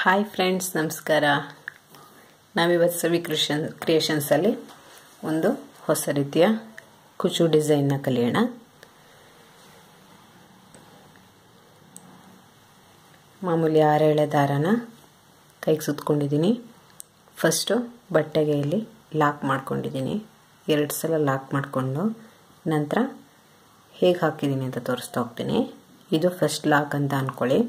Hi friends, ನಮಸ್ಕಾರ. ನಾವಿವತ್ತು ಸವಿ ಕ್ರಿಯೇಷನ್ಸಲ್ಲಿ ಒಂದು ಹೊಸ ರೀತಿಯ ಕುಚು ಡಿಸೈನ್ನ ಕಲಿಯೋಣ. ಮಾಮೂಲಿ 6 ಎಳೆ ದಾರನ ಕೈಗೆ ಸುತ್ಕೊಂಡಿದ್ದೀನಿ. ಫಸ್ಟು ಬಟ್ಟೆಗೆ ಇಲ್ಲಿ ಲಾಕ್ ಮಾಡ್ಕೊಂಡಿದ್ದೀನಿ. 2 ಸಲ ಲಾಕ್ ಮಾಡಿಕೊಂಡು ನಂತರ ಹೇಗೆ ಹಾಕಿದ್ದೀನಿ ಅಂತ ತೋರಿಸ್ತಾ ಹೋಗ್ತೀನಿ. ಇದು ಫಸ್ಟ್ ಲಾಕ್ ಅಂತ ಅಂದ್ಕೊಳ್ಳಿ.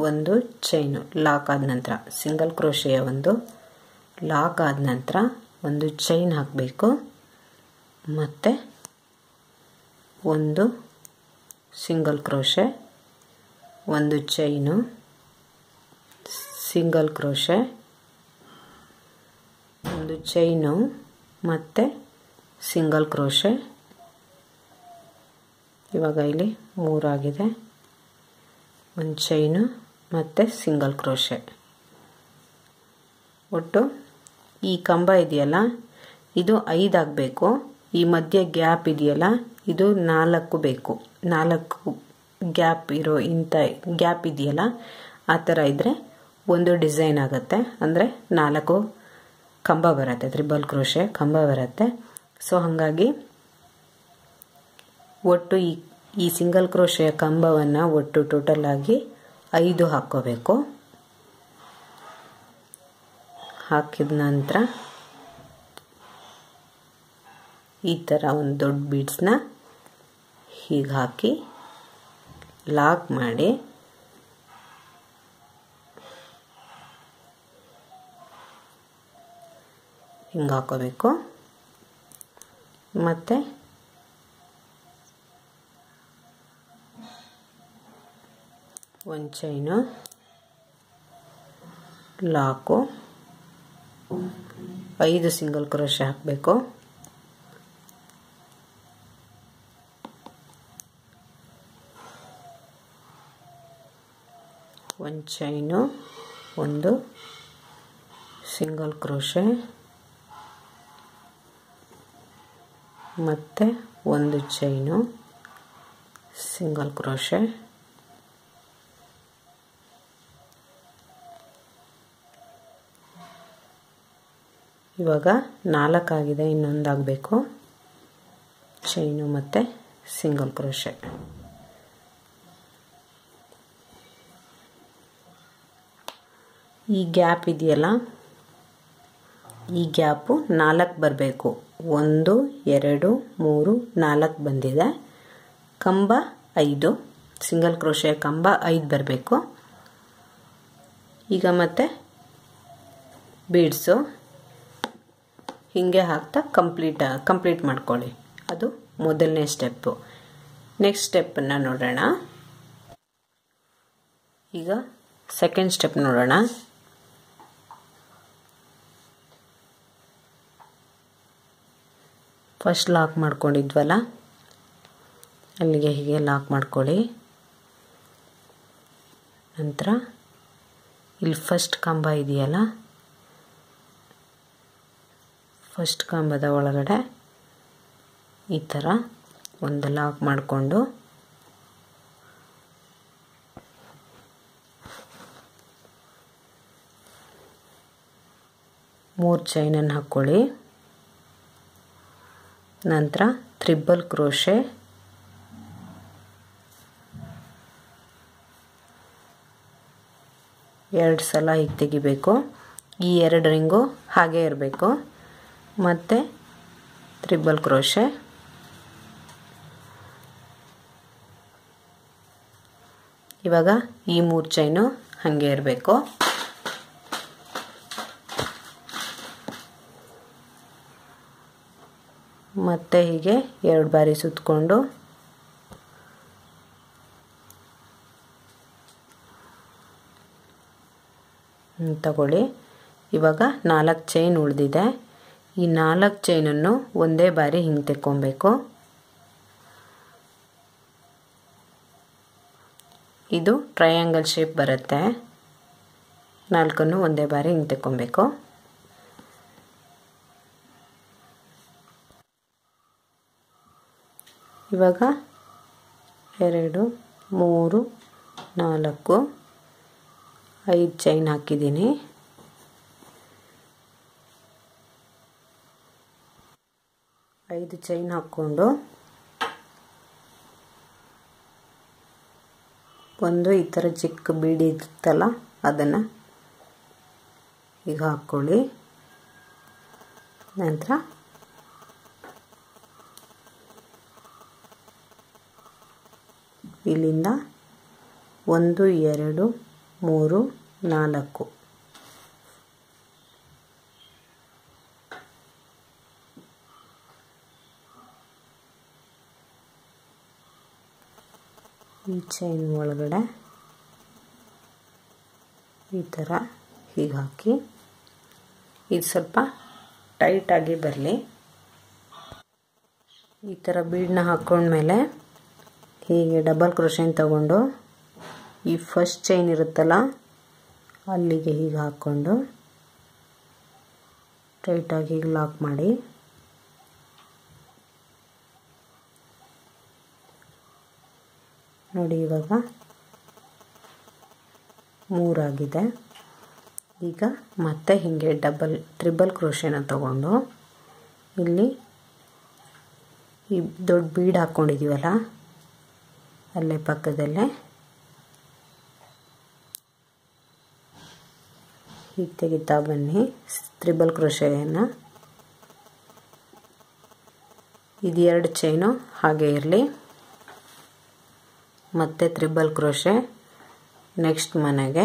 ಒಂದು ಚೈನು ಲಾಕ್ ಆದ ನಂತರ ಸಿಂಗಲ್ ಕ್ರೋಶೆಯ ಒಂದು ಲಾಕ್ ಆದ ನಂತರ ಒಂದು ಚೈನ್ ಹಾಕಬೇಕು. ಮತ್ತು ಒಂದು ಸಿಂಗಲ್ ಕ್ರೋಶೆ, ಒಂದು ಚೈನು, ಸಿಂಗಲ್ ಕ್ರೋಶೆ, ಒಂದು ಚೈನು ಮತ್ತು ಸಿಂಗಲ್ ಕ್ರೋಶೆ. ಇವಾಗ ಇಲ್ಲಿ 3 ಆಗಿದೆ. ಒಂದು ಚೈನು ಮತ್ತು ಸಿಂಗಲ್ ಕ್ರೋಶೆ. ಒಟ್ಟು ಈ ಕಂಬ ಇದೆಯಲ್ಲ, ಇದು 5 ಆಗಬೇಕು. ಈ ಮಧ್ಯೆ ಗ್ಯಾಪ್ ಇದೆಯಲ್ಲ, ಇದು 4 ಬೇಕು. 4 ಗ್ಯಾಪ್ ಇರೋ ಇಂಥ ಗ್ಯಾಪ್ ಇದೆಯಲ್ಲ, ಆ ಥರ ಇದ್ದರೆ ಒಂದು ಡಿಸೈನ್ ಆಗುತ್ತೆ. ಅಂದರೆ 4 ಕಂಬ ಬರುತ್ತೆ, ತ್ರಿಬಲ್ ಕ್ರೋಶೆ ಕಂಬ ಬರುತ್ತೆ. ಸೊ ಹಾಗಾಗಿ ಒಟ್ಟು ಈ ಸಿಂಗಲ್ ಕ್ರೋಶೆಯ ಕಂಬವನ್ನು ಒಟ್ಟು ಟೋಟಲ್ ಆಗಿ 5 ಹಾಕ್ಕೋಬೇಕು. ಹಾಕಿದ ನಂತರ ಈ ಥರ ಒಂದು ದೊಡ್ಡ ಬೀಡ್ಸ್ನ ಹೀಗೆ ಹಾಕಿ ಲಾಕ್ ಮಾಡಿ ಹಿಂಗೆ ಹಾಕೋಬೇಕು. ಮತ್ತು ಒಂದು ಚೈನು, ಲಾಕು, 5 ಸಿಂಗಲ್ ಕ್ರೋಶೆ ಹಾಕಬೇಕು. ಒಂದು ಚೈನು, ಒಂದು ಸಿಂಗಲ್ ಕ್ರೋಶೆ ಮತ್ತು ಒಂದು ಚೈನು, ಸಿಂಗಲ್ ಕ್ರೋಶೆ. ಇವಾಗ 4 ಆಗಿದೆ, ಇನ್ನೊಂದು ಆಗಬೇಕು. ಚೈನು ಮತ್ತು ಸಿಂಗಲ್ ಕ್ರೋಶೆ. ಈ ಗ್ಯಾಪ್ ಇದೆಯಲ್ಲ, ಈ ಗ್ಯಾಪು 4 ಬರಬೇಕು. 1 2 3 4 ಬಂದಿದೆ. ಕಂಬ 5, ಸಿಂಗಲ್ ಕ್ರೋಶೆಯ ಕಂಬ 5 ಬರಬೇಕು. ಈಗ ಮತ್ತೆ ಬೀಡ್ಸು ಹೀಗೆ ಹಾಕ್ತಾ ಕಂಪ್ಲೀಟ್ ಮಾಡ್ಕೊಳ್ಳಿ. ಅದು ಮೊದಲನೇ ಸ್ಟೆಪ್ಪು. ನೆಕ್ಸ್ಟ್ ಸ್ಟೆಪ್ಪನ್ನು ನೋಡೋಣ. ಈಗ ಸೆಕೆಂಡ್ ಸ್ಟೆಪ್ ನೋಡೋಣ. ಫಸ್ಟ್ ಲಾಕ್ ಮಾಡ್ಕೊಂಡಿದ್ವಲ್ಲ, ಅಲ್ಲಿಗೆ ಹೀಗೆ ಲಾಕ್ ಮಾಡ್ಕೊಳ್ಳಿ. ನಂತರ ಇಲ್ಲಿ ಫಸ್ಟ್ ಕಂಬ ಇದೆಯಲ್ಲ, ಫಸ್ಟ್ ಕಂಬದ ಒಳಗಡೆ ಈ ಥರ ಒಂದು ಲಾಕ್ ಮಾಡಿಕೊಂಡು ಮೂರು ಚೈನನ್ನು ಹಾಕ್ಕೊಳ್ಳಿ. ನಂತರ ತ್ರಿಬಲ್ ಕ್ರೋಶೆ, ಎರಡು ಸಲ ಹೀಗೆ ತೆಗಿಬೇಕು. ಈ 2 ರಿಂಗು ಹಾಗೆ ಇರಬೇಕು. ಮತ್ತು ತ್ರಿಬಲ್ ಕ್ರೋಶೆ, ಇವಾಗ ಈ 3 ಚೈನು ಹಾಗೆ ಇರಬೇಕು. ಮತ್ತೆ ಹೀಗೆ 2 ಬಾರಿ ಸುತ್ತಕೊಂಡು ತಗೊಳ್ಳಿ. ಇವಾಗ 4 ಚೈನ್ ಉಳಿದಿದೆ. ಈ 4 ಚೈನನ್ನು ಒಂದೇ ಬಾರಿ ಹಿಂಗೆ ತೆಕ್ಕೊಬೇಕು. ಇದು ಟ್ರಯಾಂಗಲ್ ಶೇಪ್ ಬರುತ್ತೆ. 4 ಒಂದೇ ಬಾರಿ ಹಿಂಗೆ ತೆಕ್ಕೊಬೇಕು. ಇವಾಗ 2 3 4 5 ಚೈನ್ ಹಾಕಿದ್ದೀನಿ. 5 ಚೈನ್ ಹಾಕ್ಕೊಂಡು ಒಂದು ಈ ಥರ ಚಿಕ್ಕ ಬೀಡಿ ಇರುತ್ತಲ್ಲ ಅದನ್ನು ಈಗ ಹಾಕ್ಕೊಳ್ಳಿ. ನಂತರ ಇಲ್ಲಿಂದ 1 2 3 4 ಈ ಚೈನ್ ಒಳಗಡೆ ಈ ಥರ ಹೀಗೆ ಹಾಕಿ ಇದು ಸ್ವಲ್ಪ ಟೈಟಾಗಿ ಬರಲಿ. ಈ ಥರ ಬೀಡನ್ನ ಹಾಕ್ಕೊಂಡ್ಮೇಲೆ ಹೀಗೆ ಡಬಲ್ ಕ್ರೋಶೆನ್ ತಗೊಂಡು ಈ ಫಸ್ಟ್ ಚೈನ್ ಇರುತ್ತಲ್ಲ ಅಲ್ಲಿಗೆ ಹೀಗೆ ಹಾಕ್ಕೊಂಡು ಟೈಟಾಗಿ ಹೀಗೆ ಲಾಕ್ ಮಾಡಿ ನೋಡಿ. ಇವಾಗ 3 ಆಗಿದೆ. ಈಗ ಮತ್ತೆ ಹೀಗೆ ಟ್ರಿಬಲ್ ಕ್ರೋಶೆನ ತಗೊಂಡು ಇಲ್ಲಿ ಈ ದೊಡ್ಡ ಬೀಡ್ ಹಾಕ್ಕೊಂಡಿದ್ದೀವಲ್ಲ ಅಲ್ಲೇ ಪಕ್ಕದಲ್ಲೇ ಹೀಗೆ ತೆಗಿತಾ ಬನ್ನಿ ಟ್ರಿಬಲ್ ಕ್ರೋಶೆಯನ್ನು. ಇದು 2 ಚೈನು ಹಾಗೆ ಇರಲಿ. ಮತ್ತೆ ಟ್ರಿಬಲ್ ಕ್ರೋಶೆ ನೆಕ್ಸ್ಟ್ ಮನೆಗೆ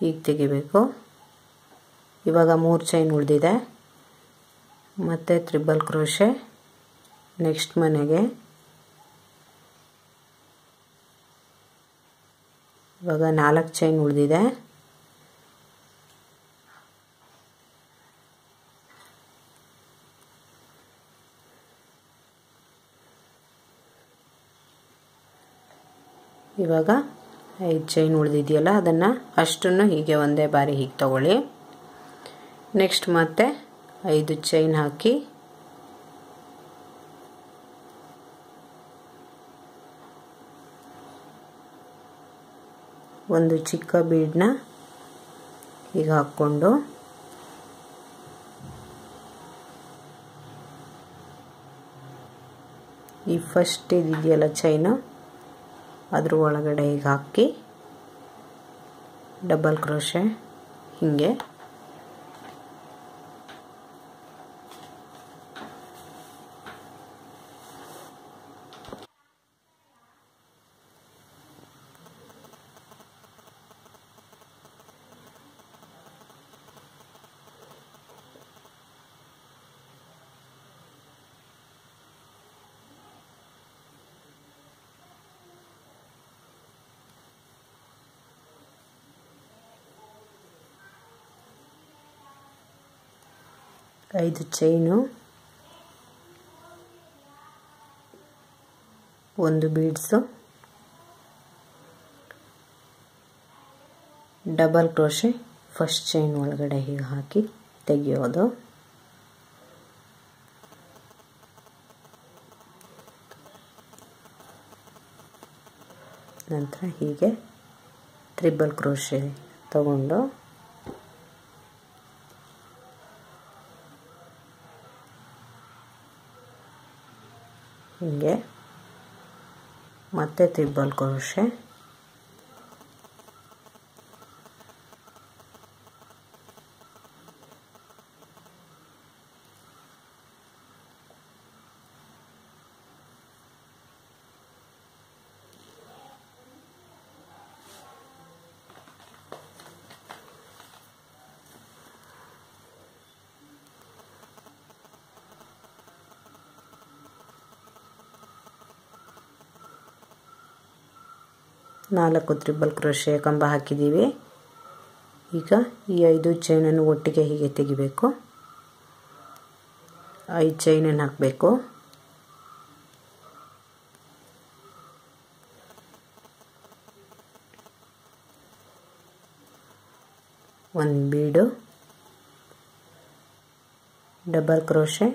ಹೀಗೆ ತೆಗಿಬೇಕು. ಇವಾಗ 3 ಚೈನ್ ಉಳಿದಿದೆ. ಮತ್ತೆ ಟ್ರಿಬಲ್ ಕ್ರೋಶೆ ನೆಕ್ಸ್ಟ್ ಮನೆಗೆ. ಇವಾಗ 4 ಚೈನ್ ಉಳಿದಿದೆ. ಇವಾಗ 5 ಚೈನ್ ಉಳಿದಿದೆಯಲ್ಲ ಅದನ್ನು ಅಷ್ಟನ್ನು ಹೀಗೆ ಒಂದೇ ಬಾರಿ ಹೀಗೆ ತಗೊಳ್ಳಿ. ನೆಕ್ಸ್ಟ್ ಮತ್ತೆ 5 ಚೈನ್ ಹಾಕಿ ಒಂದು ಚಿಕ್ಕ ಬೀಡನ್ನ ಹೀಗೆ ಹಾಕ್ಕೊಂಡು ಈ ಫಸ್ಟ್ ಇದೆಯಲ್ಲ ಚೈನು ಅದ್ರ ಒಳಗಡೆ ಹೀಗೆ ಹಾಕಿ ಡಬಲ್ ಕ್ರೋಶೆ ಹೀಗೆ ಐದು ಚೈನು, ಒಂದು beads, double crochet first chain ಒಳಗಡೆ ಹೀಗೆ ಹಾಕಿ ತೆಗೆಯೋದು. ನಂತರ ಹೀಗೆ ಟ್ರಿಬಲ್ ಕ್ರೋಶೆ ತಗೊಂಡು ಹೀಗೆ ಮತ್ತೆ ಟ್ರಿಬಲ್ ಕ್ರೋಶೆ, ನಾಲ್ಕು ಟ್ರಿಬಲ್ ಕ್ರೋಶೆ ಕಂಬ ಹಾಕಿದ್ದೀವಿ. ಈಗ ಈ 5 ಚೈನನ್ನು ಒಟ್ಟಿಗೆ ಹೀಗೆ ತೆಗಿಬೇಕು. 5 ಚೈನನ್ನು ಹಾಕಬೇಕು. ಒಂದು ಬೀಡು, ಡಬಲ್ ಕ್ರೋಶೆ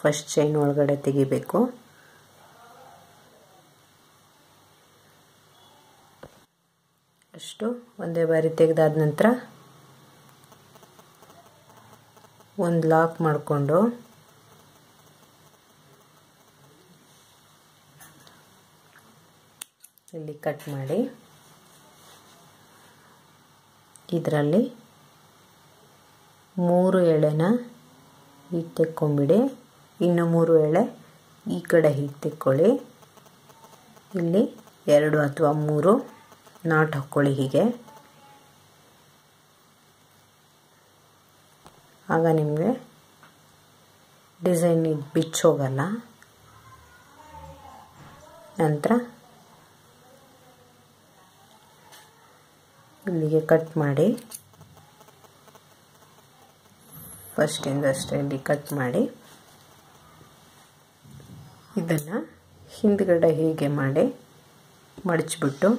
ಫಸ್ಟ್ ಚೈನ್ ಒಳಗಡೆ ತೆಗಿಬೇಕು. ಅಷ್ಟು ಒಂದೇ ಬಾರಿ ತೆಗೆದಾದ ನಂತರ ಒಂದು ಲಾಕ್ ಮಾಡಿಕೊಂಡು ಇಲ್ಲಿ ಕಟ್ ಮಾಡಿ ಇದರಲ್ಲಿ 3 ಎಳೆನ ಹೀಗೆ ತೆಕ್ಕೊಂಬಿಡಿ. ಇನ್ನು 3 ಎಳೆ ಈ ಕಡೆ ಹೀಗೆ ತೆಕ್ಕೊಳ್ಳಿ. ಇಲ್ಲಿ 2 ಅಥವಾ 3 ನಾಟ್ ಹಾಕ್ಕೊಳ್ಳಿ ಹೀಗೆ. ಆಗ ನಿಮಗೆ ಡಿಸೈನ್ ಇದು ಬಿಚ್ಚೋಗಲ್ಲ. ನಂತರ ಇಲ್ಲಿಗೆ ಕಟ್ ಮಾಡಿ ಫಸ್ಟಿಂದ ಅಷ್ಟೇ ಇಲ್ಲಿ ಕಟ್ ಮಾಡಿ ಇದನ್ನು ಹಿಂದ್ಗಡೆ ಹೀಗೆ ಮಾಡಿ ಮಡಚಿಬಿಟ್ಟು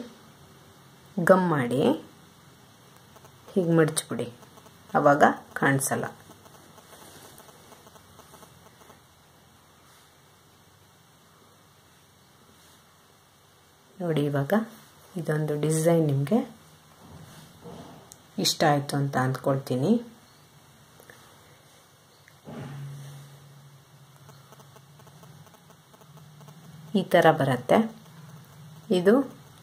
ಗಮ್ ಮಾಡಿ ಹೀಗೆ ಮಡಚಿಬಿಡಿ. ಆವಾಗ ಕಾಣಿಸಲ್ಲ. ನೋಡಿ, ಇವಾಗ ಇದೊಂದು ಡಿಸೈನ್ ನಿಮಗೆ ಇಷ್ಟ ಆಯಿತು ಅಂತ ಅಂದ್ಕೊಳ್ತೀನಿ. ಈ ಥರ ಬರುತ್ತೆ. ಇದು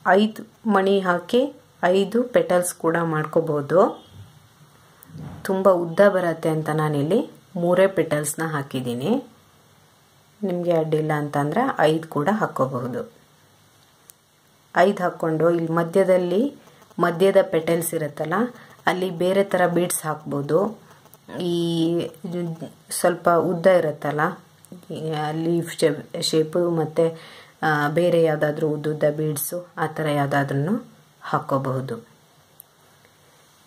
5 ಮಣಿ ಹಾಕಿ 5 ಪೆಟಲ್ಸ್ ಕೂಡ ಮಾಡ್ಕೋಬೋದು. ತುಂಬ ಉದ್ದ ಬರುತ್ತೆ ಅಂತ ನಾನಿಲ್ಲಿ 3 ಪೆಟಲ್ಸ್ನ ಹಾಕಿದ್ದೀನಿ. ನಿಮಗೆ ಅಡ್ಡಿಲ್ಲ ಅಂತಂದರೆ 5 ಕೂಡ ಹಾಕ್ಕೋಬಹುದು. 5 ಹಾಕ್ಕೊಂಡು ಇಲ್ಲಿ ಮಧ್ಯದ ಪೆಟಲ್ಸ್ ಇರುತ್ತಲ್ಲ, ಅಲ್ಲಿ ಬೇರೆ ಥರ ಬೀಡ್ಸ್ ಹಾಕ್ಬೋದು. ಈ ಸ್ವಲ್ಪ ಉದ್ದ ಇರುತ್ತಲ್ಲ ಲೀಫ್ ಶೇಪು ಮತ್ತು ಬೇರೆ ಯಾವುದಾದ್ರೂ ಉದ್ದುದ್ದ ಬೀಡ್ಸು ಆ ಥರ ಯಾವುದಾದ್ರೂ ಹಾಕ್ಕೋಬಹುದು.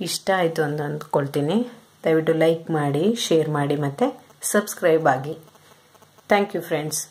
ಇಷ್ಟ ಆಯಿತು ಅಂತ ಅಂದ್ಕೊಳ್ತೀನಿ. ದಯವಿಟ್ಟು ಲೈಕ್ ಮಾಡಿ, ಶೇರ್ ಮಾಡಿ ಮತ್ತು ಸಬ್ಸ್ಕ್ರೈಬ್ ಆಗಿ. Thank you friends.